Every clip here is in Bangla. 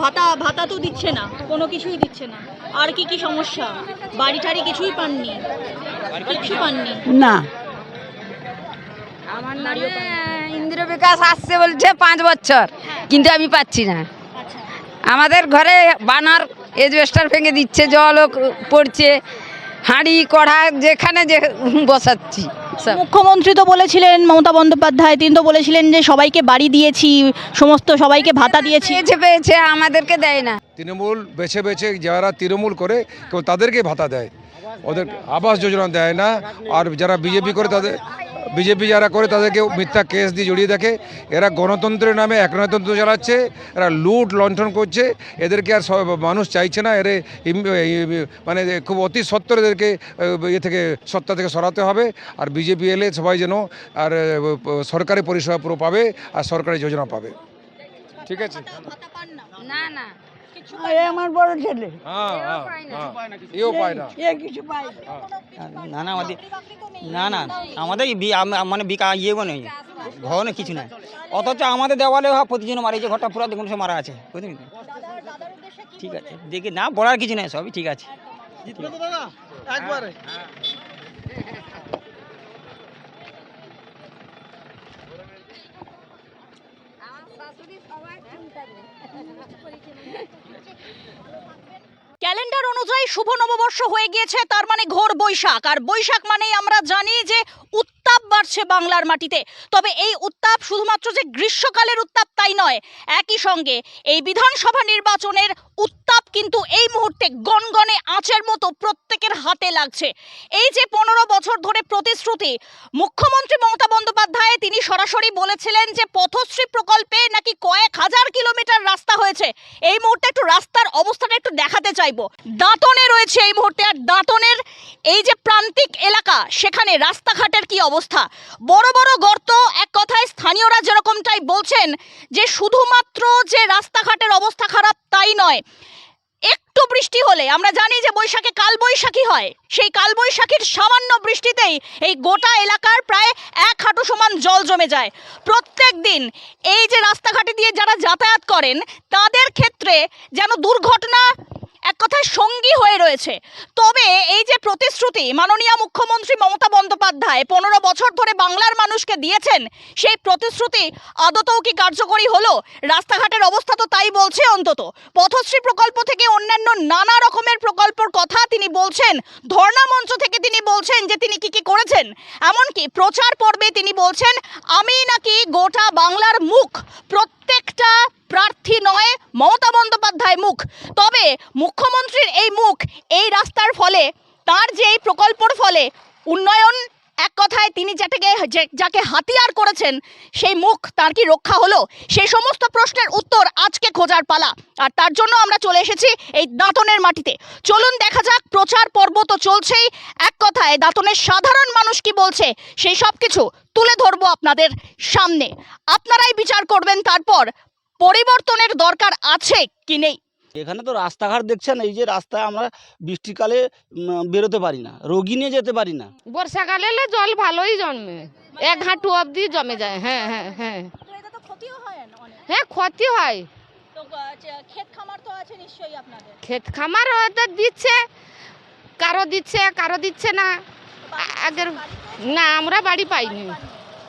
ভাতা ভাতা তো দিচ্ছে না, কোনো কিছুই দিচ্ছে না। আর কি কি সমস্যা? বাড়ি টাড়ি কিছুই পাননি? কিছু পাননি না। আমার নামে ইন্দির বিকাশ আসছে বলছে 5 বছর, কিন্তু আমি পাচ্ছি না। আচ্ছা, আমাদের ঘরে বানার এজবেস্টার ভেঙে দিচ্ছে, জলও পড়ছে, হাঁড়ি কড়া যেখানে যে বসাচ্ছি সব। মুখ্যমন্ত্রী তো বলেছিলেন, মমতা বন্দ্যোপাধ্যায় তিনি তো বলেছিলেন যে সবাইকে বাড়ি দিয়েছি, সমস্ত সবাইকে ভাতা দিয়েছি। পেয়েছে পেয়েছে, আমাদেরকে দেয় না। তৃণমূল বেছে বেছে যারা তৃণমূল করে কেউ তাদেরকে ভাতা দেয়, ওদের আবাস যোজনা দেয় না। আর যারা বিজেপি করে তাদের বিজেপি যারা করে তাদেরকে মিথ্যা কেস দিয়ে জড়িয়ে দেখে। এরা গণতন্ত্রের নামে একনায়তন্ত্র চালাচ্ছে, এরা লুট লণ্ঠন করছে। এদেরকে আর মানুষ চাইছে না। মানে খুব অতি সত্বর এদেরকে ইয়ে থেকে সত্তা থেকে সরাতে হবে। আর বিজেপি এলে সবাই যেন আর সরকারি পরিষেবা পুরো পাবে আর সরকারি যোজনা পাবে। ঠিক আছে? না না, এ আমার বড় ছেলে, হ্যাঁ, এও পায় না। এ কিছু পায় না। না না আমাদের না না আমাদের মানে বিকা ইয়েও নেই, ঘর কিছু নাই। অথচ আমাদের দেওয়ালে প্রতিজন মারা, এই যে ঘরটা পুরো দেখুন সে মারা আছে, বুঝলেন? ঠিক আছে, দেখি না বলার কিছু নাই, সবই ঠিক আছে। ক্যালেন্ডার অনুযায়ী শুভ নববর্ষ হয়ে গিয়েছে, তার মানে ঘোর বৈশাখ। আর বৈশাখ মানেই আমরা জানি যে উত্তাপ বাড়ছে বাংলার মাটিতে। তবে এই উত্তাপ শুধুমাত্র যে গ্রীষ্মকালের উত্তাপ তাই নয়, একই সঙ্গে এই বিধানসভা নির্বাচনের উত্তাপ কিন্তু এই মুহূর্তে গনগনে আঁচের মতো প্রত্যেকের হাতে লাগছে। এই যে 15 বছর ধরে প্রতিশ্রুতি, মুখ্যমন্ত্রী মমতা বন্দ্যোপাধ্যায় তিনি সরাসরি বলেছিলেন যে পথশ্রী প্রকল্পে নাকি কয়েক হাজার কিলোমিটার রাস্তা হয়েছে। এই মুহূর্তে একটু রাস্তার অবস্থাটা একটু দেখাতে চাইবো। দাঁতনে রয়েছে এই মুহূর্তে, আর দাঁতনের এই যে প্রান্তিক এলাকা, সেখানে রাস্তাঘাটের কি অবস্থা, বড় বড় গর্ত। এক কথায় স্থানীয়রা যেরকমটাই বলছেন যে শুধুমাত্র যে রাস্তাঘাটের অবস্থা খারাপ তাই নয়, একটু বৃষ্টি হলে, আমরা জানি যে বৈশাখে কালবৈশাখী হয়, সেই কালবৈশাখীর সামান্য বৃষ্টিতেই এই গোটা এলাকার প্রায় 1 হাঁটু সমান জল জমে যায়। প্রত্যেক দিন এই যে রাস্তাঘাটে দিয়ে যারা যাতায়াত করেন তাদের ক্ষেত্রে যেন দুর্ঘটনা এক কথায় সঙ্গী হয়ে রয়েছে। তবে এই যে প্রতিশ্রুতি মাননীয় মুখ্যমন্ত্রী মমতা বন্দ্যোপাধ্যায় 15 বছর ধরে বাংলার মানুষকে দিয়েছেন, সেই প্রতিশ্রুতি আদতেও কি কার্যকরী হলো? রাস্তাঘাটের অবস্থা তো তাই বলছে। অন্তত পথশ্রী প্রকল্প থেকে অন্যান্য নানা রকমের প্রকল্পের কথা তিনি বলছেন, ধর্ণা মঞ্চ থেকে তিনি বলছেন যে তিনি কি কি করেছেন। এমনকি প্রচার পর্বে তিনি বলছেন আমি নাকি গোটা বাংলার মুখ, প্রত্যেকটা প্রার্থী নয় মমতা বন্দ্যোপাধ্যায় মুখ। তবে মুখ্যমন্ত্রীর এই মুখ, এই রাস্তার ফলে, তার যে এই প্রকল্পর ফলে উন্নয়ন, এক কথায় তিনি যাকে হাতিয়ার করেছেন, সেই মুখ তার কি রক্ষা হলো? সেই সমস্ত প্রশ্নের উত্তর আজকে খোঁজার পালা। আর তার জন্য আমরা চলে এসেছি এই দাঁতনের মাটিতে। চলুন দেখা যাক, প্রচার পর্ব তো চলছেই, এক কথায় দাঁতনের সাধারণ মানুষ কি বলছে সেই সব কিছু তুলে ধরবো আপনাদের সামনে। আপনারাই বিচার করবেন তারপর পরিবর্তনের দরকার আছে কি নেই। এখানে তো রাস্তাঘাট দেখছেন, এই যে রাস্তায় আমরা বৃষ্টিকালে বেরোতে পারি না, রোগী নিয়ে যেতে পারি না। বর্ষাকালে এলে জল ভালোই জন্মে, 1 হাঁটু অবধি জমে যায়। হ্যাঁ হ্যাঁ হ্যাঁ হ্যাঁ, ক্ষতি হয়। ক্ষেত খামার তো আছে নিশ্চয়ই আপনাদের? ক্ষেত খামার হয়তো দিচ্ছে, কারো দিচ্ছে কারো দিচ্ছে না। আগের না, আমরা বাড়ি পাইনি।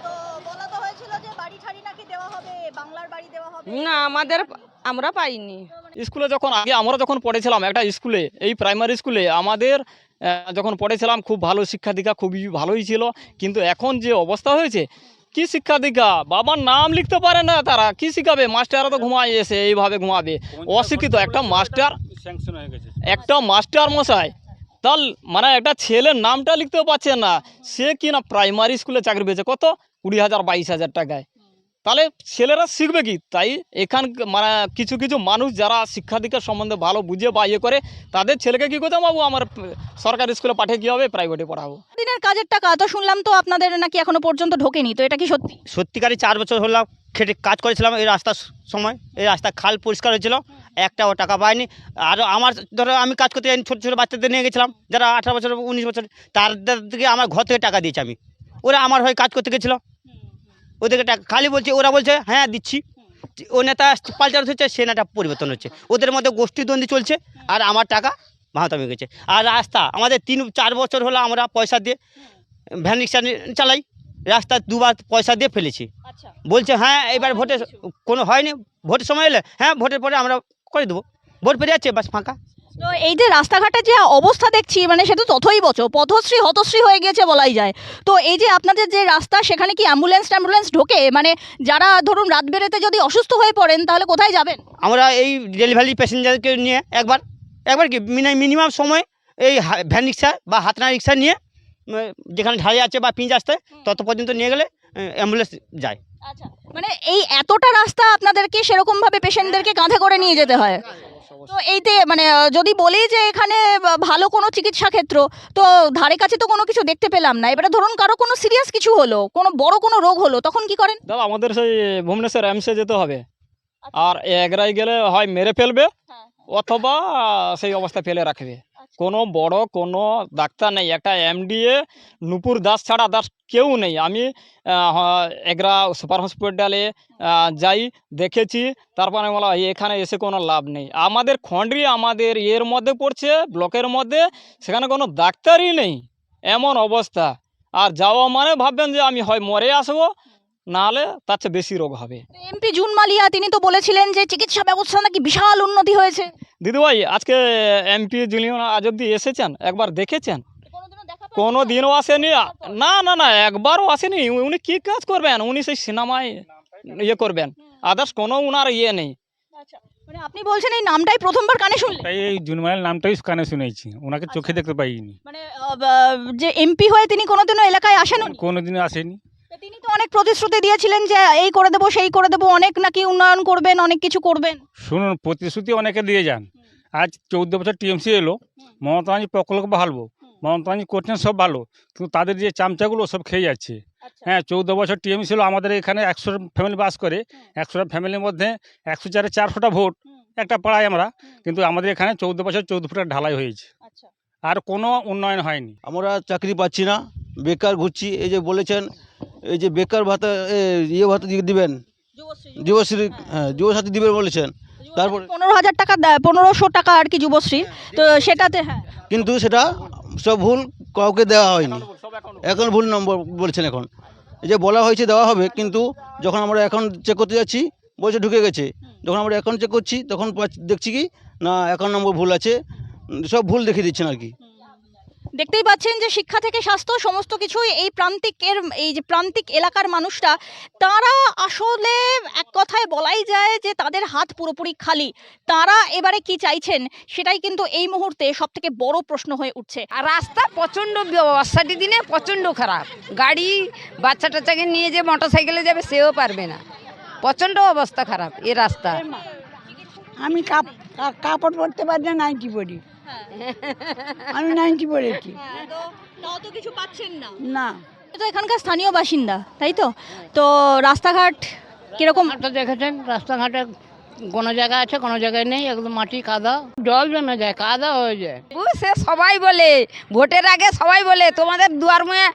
তো বলা তো হয়েছিল যে বাড়ি ঠাড়ি নাকি দেওয়া হবে, বাংলার বাড়ি দেওয়া হবে। না, আমরা পাইনি। স্কুলে যখন আগে আমরা যখন পড়েছিলাম একটা স্কুলে, এই প্রাইমারি স্কুলে আমাদের যখন পড়েছিলাম খুব ভালো শিক্ষা দীক্ষা খুবই ভালোই ছিল। কিন্তু এখন যে অবস্থা হয়েছে, কি শিক্ষা দীক্ষা, বাবার নাম লিখতে পারে না তারা, কি শিখাবে? মাস্টাররা তো ঘুমায় এসে এইভাবে ঘুমাবে, অশিক্ষিত একটা মাস্টার মশাই তার মানে একটা ছেলের নামটা লিখতেও পারছে না, সে কি না প্রাইমারি স্কুলে চাকরি পেয়েছে কত 20,000 22,000 টাকায়। তাহলে ছেলেরা শিখবে কি? তাই এখান মানে কিছু কিছু মানুষ যারা শিক্ষা দীক্ষার সম্বন্ধে ভালো বুঝে বা ইয়ে করে, তাদের ছেলেকে কী করতে বাবু আমার সরকারি স্কুলে পাঠিয়ে কী হবে, প্রাইভেটে পড়াবো। দিনের কাজের টাকা তো শুনলাম তো আপনাদের নাকি এখনো পর্যন্ত ঢোকেনি, তো এটা কি সত্যি? সত্যিকারই 4 বছর হলো খেটে কাজ করেছিলাম এই রাস্তার সময়, এই রাস্তা খাল পরিষ্কার হয়েছিল, একটাও টাকা পাইনি। আর আমার ধরো আমি কাজ করতে যাই, ছোটো ছোটো বাচ্চাদের নিয়ে গেছিলাম যারা 18 বছর 19 বছর, তাদের থেকে আমার ঘর থেকে টাকা দিয়েছি আমি, ওরা আমার হয়ে কাজ করতে গেছিলো, ওদেরকে টাকা খালি বলছে, ওরা বলছে হ্যাঁ দিচ্ছি, ও নেতা পাল্টানো হচ্ছে, সে নেতা পরিবর্তন হচ্ছে, ওদের মধ্যে গোষ্ঠীদ্বন্দ্বী চলছে আর আমার টাকা ভাঙাতামি গেছে। আর রাস্তা আমাদের 3-4 বছর হলো আমরা পয়সা দিয়ে ভ্যান রিক্সা চালাই, রাস্তা 2বার পয়সা দিয়ে ফেলেছি। আচ্ছা, বলছে হ্যাঁ এবার ভোটে কোনো হয়নি, ভোটের সময় এলে হ্যাঁ ভোটের পরে আমরা করে দেবো, ভোট পেরিয়ে যাচ্ছে বাস ফাঁকা। তো এই যে রাস্তাঘাটের যে অবস্থা দেখছি, মানে সে তো তথই বচো, পথশ্রী হতশ্রী হয়ে গিয়েছে বলাই যায়। তো এই যে আপনাদের যে রাস্তা, সেখানে কি অ্যাম্বুলেন্স ঢোকে? মানে যারা ধরুন রাত বেরেতে যদি অসুস্থ হয়ে পড়েন তাহলে কোথায় যাবেন? আমরা এই ডেলিভারি প্যাসেঞ্জারকে নিয়ে একবার কি মিনিমাম সময় এই ভ্যান রিক্সা বা হাতনা রিক্সা নিয়ে যেখানে ঢালে আছে বা পিঁচ আসতে তত পর্যন্ত নিয়ে গেলে অ্যাম্বুলেন্স যায়। আচ্ছা, মানে এই এতটা রাস্তা আপনাদেরকে সেরকম ভাবে পেশেন্টদেরকে কাঁধে করে নিয়ে যেতে হয়। তো এইতে মানে যদি বলি যে এখানে ভালো কোনো চিকিৎসা ক্ষেত্র, তো ধারে কাছে তো কোনো কিছু দেখতে পেলাম না। এবারে ধরুন কারো কোনো সিরিয়াস কিছু হলো, কোনো বড় কোনো রোগ হলো, তখন কি করেন? দাদা আমাদের সেই ভুবনেশ্বর এমসে যেতে হবে, আর এগরাই গেলে হয় মেরে ফেলবে অথবা সেই অবস্থা ফেলে রাখবে। কোনো বড় কোনো ডাক্তার নেই, একটা এমডিএ নূপুর দাস ছাড়া দাস কেউ নেই। আমি এগরা সুপার হসপিটালে যাই, দেখেছি, তারপরে বলা এখানে এসে কোনো লাভ নেই। আমাদের খন্ডরি আমাদের এর মধ্যে পড়ছে, ব্লকের মধ্যে, সেখানে কোনো ডাক্তারই নেই, এমন অবস্থা। আর যাওয়া মানে ভাববেন যে আমি হয় মরে আসবো, নাহলে তার চেয়ে বেশি রোগ হবে। এমপি জুন মালিয়া তিনি তো বলেছিলেন যে চিকিৎসা ব্যবস্থা নাকি বিশাল উন্নতি হয়েছে। দিদিভাই আজকে এমপি জুনিয়র আজ অব্দি এসেছেন, একবার দেখেছেন? কোনো দিনও আসেনি, না না না একবারও আসেনি। উনি কি কাজ করবেন? উনি সেই সিনেমায় ইয়ে করবেন, আদার্স কোনো উনার ইয়ে নেই। মানে আপনি বলছেন এই নামটাই প্রথমবার কানে শুনলেন? তাই এই জুনমাইল নামটাই কানে শুনেছি, ওনাকে চোখে দেখতে পাইনি, মানে যে এমপি হয়ে তিনি কোনোদিনও এলাকায় আসেন? কোনোদিনও আসেনি। তিনি তো অনেক প্রতিশ্রুতি দিয়েছিলেন যে এই করে দেবো সেই করে দেবো, অনেক নাকি উন্নয়ন করবেন, অনেক কিছু করবেন। শুনুন, প্রতিশ্রুতি অনেকে দিয়ে যান। আজ 14 বছর টিএমসি এলো, মমতা ব্যানার্জি প্রকল্প ভালো, মমতা ব্যানার্জি করছেন সব ভালো, কিন্তু তাদের যে চামচাগুলো সব খেয়ে যাচ্ছে। হ্যাঁ, 14 বছর টিএমসি এলো, আমাদের এখানে 100 ফ্যামিলি বাস করে, 100 ফ্যামিলির মধ্যে 104-এ 400টা ভোট একটা পাড়ায় আমরা, কিন্তু আমাদের এখানে 14 বছর 14 ফুটের ঢালাই হয়েছে, আর কোনো উন্নয়ন হয়নি। আমরা চাকরি পাচ্ছি না, বেকার ঘুরছি। এই যে বলেছেন এই যে বেকার ভাতা ইয়ে ভাতা দিবেন, যুবশ্রী, হ্যাঁ যুবসাথী দিবেন বলেছেন, তারপরে 15,000 টাকা দেয়, 1500 টাকা আর কি যুবশ্রী, তো সেটাতে হ্যাঁ, কিন্তু সেটা সব ভুল, কাউকে দেওয়া হয়নি। এখন ভুল নম্বর বলছেন। এখন এই যে বলা হয়েছে দেওয়া হবে, কিন্তু যখন আমরা এখন চেক করতে যাচ্ছি বলছে ঢুকে গেছে, যখন আমরা এখন চেক করছি তখন দেখছি কি না অ্যাকাউন্ট নম্বর ভুল আছে, সব ভুল দেখিয়ে দিচ্ছেন আর কি। দেখতেই পাচ্ছেন যে শিক্ষা থেকে স্বাস্থ্য সমস্ত কিছুই এই যে প্রান্তিক এলাকার মানুষরা, তারা আসলে এক কথায় বলাই যায় যে তাদের হাত পুরোপুরি খালি। তারা এবারে কি চাইছেন সেটাই কিন্তু এই মুহূর্তে সব থেকে বড় প্রশ্ন হয়ে উঠছে। আর রাস্তা প্রচণ্ড বর্ষাটি দিনে প্রচণ্ড খারাপ, গাড়ি বাচ্চা টাচ্চাকে নিয়ে যে মোটর সাইকেলে যাবে সেও পারবে না, প্রচণ্ড অবস্থা খারাপ এই রাস্তা। আমি কাপড় পরতে পারি না, 90 পরি। আমি 90 পরেছি। তাও তো কিছু পাচ্ছেন না। না, তো এখানকার স্থানীয় বাসিন্দা, তাই তো? তো রাস্তাঘাট কিরকম? তো দেখেছেন রাস্তাঘাটে কোনো জায়গায় আছে কোনো জায়গায় নেই, একদম মাটি কাদা, জল জমে যায়, কাদা হয়ে যায়। সে সবাই বলে, ভোটের আগে সবাই বলে তোমাদের দুয়ার মুখে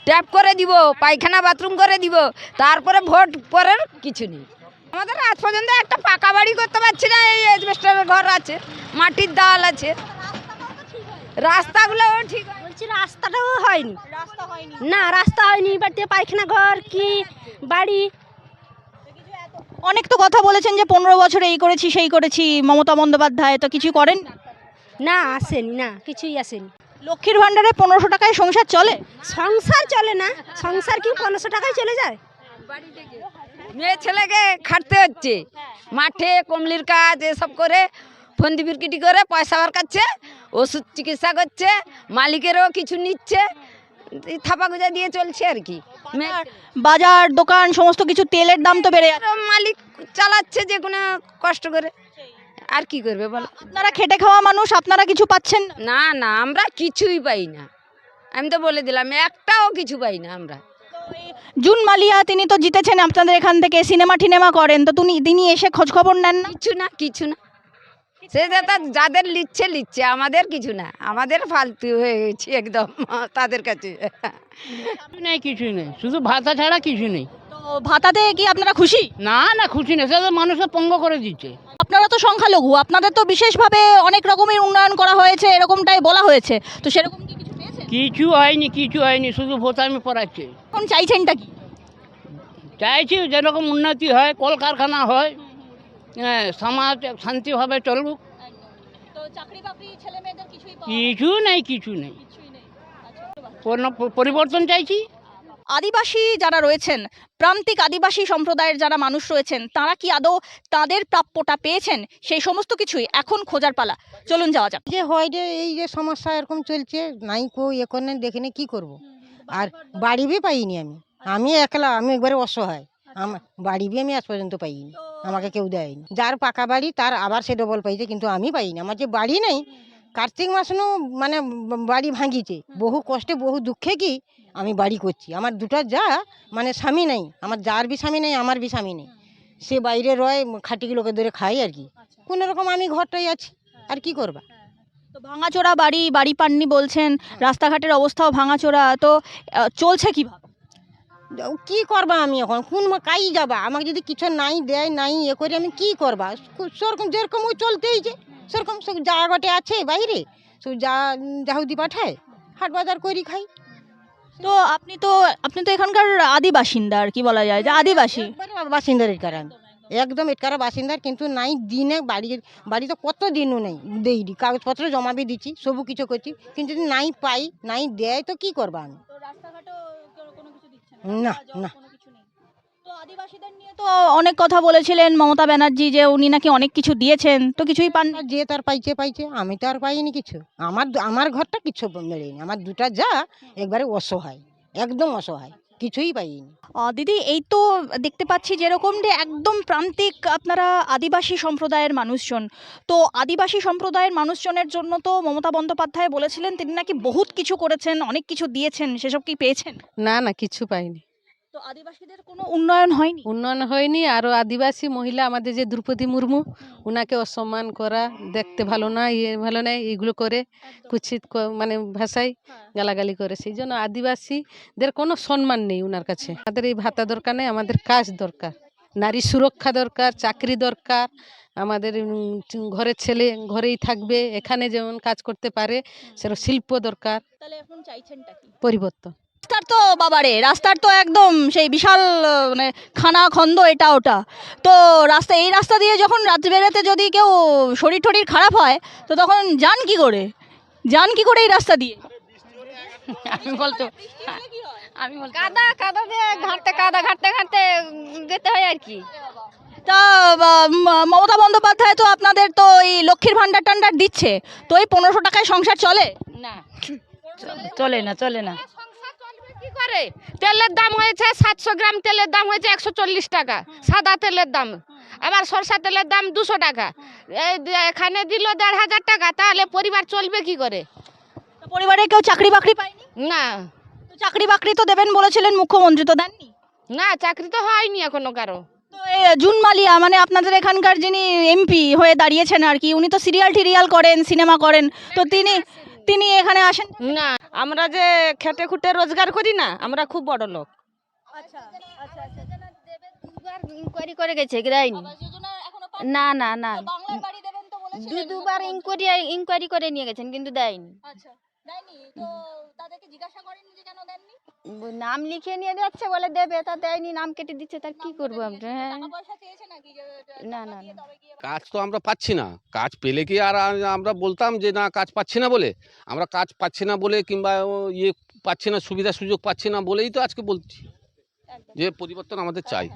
ট্যাপ করে দিব, পায়খানা বাথরুম করে দিব, তারপরে ভোট পরের কিছু নেই। আমাদের আজ পর্যন্ত একটা পাকা বাড়ি করতে পারছি না, এই অ্যাজবেস্টারের ঘর আছে, মাটির দেওয়াল আছে, রাস্তাগুলো ঠিক বলছি রাস্তাটাও হয়নি, না রাস্তা হয়নি, বাড়িতে পায়খানা ঘর কি বাড়ি। অনেক তো কথা বলেছেন যে 15 বছরে এই করেছি সেই করেছি, মমতা বন্দ্যোপাধ্যায় তো কিছু করেন না। না আসেনি, না কিছুই আসেনি। লক্ষ্মীর ভাণ্ডারে 1500 টাকায় সংসার চলে? সংসার চলে না, সংসার কি 1500 টাকায় চলে যায়? মেয়ে ছেলেকে খাটতে হচ্ছে, মাঠে কমলির কাজ এসব করে ফন্দি বিরকিটি করে পয়সা বার কাচ্ছে, ওষুধ চিকিৎসা করছে, মালিকেরও কিছু নিচ্ছে, থাপা গুজা দিয়ে চলছে আর কি। বাজার দোকান সমস্ত কিছু, তেলের দাম তো বেড়ে যাচ্ছে, মালিক চালাচ্ছে যে কোনো কষ্ট করে, আর কি করবে বল? আপনারা খেটে খাওয়া মানুষ, আপনারা কিছু পাচ্ছেন না? না না, আমরা কিছুই পাই না, আমি তো বলে দিলাম একটাও কিছু পাই না আমরা। জুন মালিয়া তিনি তো জিতেছেন আপনাদের এখান থেকে, সিনেমা করেন, তো তিনি এসে খোঁজ খবর নেন না? কিছু না, কিছু না, সে যাদের লিচ্ছে, আমাদের কিছু না, আমাদের ফালতু হয়ে গেছি একদম তাদের কাছে। নেই, কিছুই নেই, শুধু ভাতা ছাড়া কিছু নেই। তো ভাতাতে কি আপনারা খুশি? না না খুশি না, সেটা মানুষকে পঙ্গ করে দিচ্ছে। আপনারা তো সংখ্যালঘু, আপনাদের তো বিশেষভাবে অনেক রকমের উন্নয়ন করা হয়েছে এরকমটাই বলা হয়েছে, তো সেরকম কি কিছু পেয়েছেন? কিছু হয়নি, শুধু ভোটামি পড়াচ্ছে। এখন চাইছেনটা কি? চাইছি যেরকম উন্নতি হয়, কলকারখানা হয়, হ্যাঁ, সমাজ শান্তিভাবে চলুক। তো চাকরি বাকরি ছেলে মেয়েদের কিছুই কিছু নেই। কোনো পরিবর্তন চাইছি। আদিবাসী যারা রয়েছেন, প্রান্তিক আদিবাসী সম্প্রদায়ের যারা মানুষ রয়েছেন, তারা কি আদৌ তাদের প্রাপ্যটা পেয়েছেন? সেই সমস্ত কিছুই এখন খোঁজার পালা। চলুন যাওয়া যাক। যে হয় যে এই যে সমস্যা এরকম চলছে, নাই কো এখানে দেখে কি করব। আর বাড়ি বি পাইনি আমি একলা, আমি একবারে অসহায়। আমার বাড়ি বি আমি আজ পর্যন্ত পাইনি, আমাকে কেউ দেয়নি। যার পাকা বাড়ি তার আবার সে ডবল পাইছে, কিন্তু আমি পাইনি। আমার যে বাড়ি নেই, কার্তিক মাস নু মানে বাড়ি ভাঙিছে, বহু কষ্টে বহু দুঃখে কি আমি বাড়ি করছি। আমার দুটা যা মানে স্বামী নেই, আমার যার বি স্বামী নেই, আমার বি স্বামী নেই। সে বাইরে রয়, খাটিগুলোকে ধরে খাই আর কি। কোনো রকম আমি ঘরটাই আছি, আর কি করবা। তো ভাঙাচোরা বাড়ি পাননি বলছেন, রাস্তাঘাটের অবস্থাও ভাঙাচোরা, তো চলছে কিভাবে? কি করবা আমি এখন, কোন কাই যাবা? আমাকে যদি কিছু নাই দেয়, নাই এ করে আমি কি করবা? সেরকম যেরকম ওই চলতেই যে সেরকম সব জায়গাটে আছে বাইরে, সব যাহুদি পাঠায়, হাট বাজার করি খাই। তো আপনি তো এখানকার আদি বাসিন্দা, আর কি বলা যায় যে আদিবাসী বাসিন্দার এটকার, আমি একদম এটকার বাসিন্দার, কিন্তু নাই দিনে বাড়ি তো কত দিনও নেই দেইনি, কাগজপত্র জমা বি দিচ্ছি, সবু কিছু করছি, কিন্তু যদি নাই পাই, নাই দেয়, তো কি করবা আমি? না না। তো আদিবাসীদের নিয়ে তো অনেক কথা বলেছিলেন মমতা ব্যানার্জি, যে উনি নাকি অনেক কিছু দিয়েছেন, তো কিছুই পান না। যে তার পাইছে, আমি তো আর পাইনি কিছু। আমার ঘরটা কিছু মেলেনি, আমার দুটা যা একবারে অসহায়, একদম অসহায়, কিছুই পাইনি। দিদি, এই তো দেখতে পাচ্ছি যেরকম যে একদম প্রান্তিক আপনারা আদিবাসী সম্প্রদায়ের মানুষজন, তো আদিবাসী সম্প্রদায়ের মানুষজনের জন্য তো মমতা বন্দ্যোপাধ্যায় বলেছিলেন তিনি নাকি বহুত কিছু করেছেন, অনেক কিছু দিয়েছেন, সেসব কি পেয়েছেন? না না, কিছু পাইনি। তো আদিবাসীদের কোনো উন্নয়ন হয়নি? উন্নয়ন হয়নি। আরও আদিবাসী মহিলা আমাদের যে দ্রৌপদী মুর্মু, ওনাকে অসম্মান করা, দেখতে ভালো না, ভালো না, এইগুলো করে কুৎসিত মানে ভাষায় গালাগালি করে, সেই জন্য আদিবাসীদের কোনো সম্মান নেই ওনার কাছে। আমাদের এই ভাতা দরকার নেই, আমাদের কাজ দরকার, নারী সুরক্ষা দরকার, চাকরি দরকার। আমাদের ঘরের ছেলে ঘরেই থাকবে, এখানে যেমন কাজ করতে পারে, সেরকম শিল্প দরকার। তাহলে এখন চাইছেনটা কি? পরিবর্তন। রাস্তার তো বাবারে, রাস্তার তো একদম সেই বিশাল মানে খানা খন্দ এটা ওটা, তো এই রাস্তা দিয়ে যখন রাত বেরাতে যদি কেউ শরীর টরীর খারাপ হয়, তো তখন যান কি করে এই রাস্তা দিয়ে? আমি কাদা দিয়ে ঘাঁটতে যেতে হয় আর কি। তা মমতা বন্দ্যোপাধ্যায় তো আপনাদের তো এই লক্ষ্মীর ভান্ডার টান্ডার দিচ্ছে, তো এই 1500 টাকায় সংসার চলে না, চলে না। কি করে? তেলের দাম হয়েছে 700 গ্রাম তেলের দাম হয়েছে 140 টাকা, সাদা তেলের দাম। আবার সরষা তেলের দাম 200 টাকা। এখানে দিল 1500 টাকা, তাহলে পরিবার চলবে কি করে? পরিবারে কেউ চাকরি বাকরি পায়নি? না তো চাকরি বাকরি তো দেবেন বলেছিলেন মুখ্যমন্ত্রী, তো দেননি? না, চাকরি তো হয়নি এখনো কারো। তো এই জুন মালিয়া মানে আপনাদের এখানকার যিনি এমপি হয়ে দাঁড়িয়েছেন আর কি, উনি তো সিরিয়াল করেন, সিনেমা করেন, তো তিনি এখানে আসেন না, আমরা যে খেটে খুঁটে রোজগার করি না, আমরা খুব বড় লোক। ইনকোয়ারি করে গেছে, দেয়নি। না না না, দুবার ইনকোয়ারি করে নিয়ে গেছেন, কিন্তু দেয়নি। নাম লিখে নিয়ে যাচ্ছে, বলে দেবে, তা দেয়নি, নাম কেটে দিচ্ছে, তার কি করবো আমরা? হ্যাঁ, না না না, কাজ তো আমরা পাচ্ছি না। কাজ পেলে কি আর আমরা বলতাম যে না কাজ পাচ্ছি না বলে? আমরা কাজ পাচ্ছি না বলে, কিংবা পাচ্ছি না, সুবিধা সুযোগ পাচ্ছি না বলেই তো আজকে বলছি যে পরিবর্তন আমাদের চাই।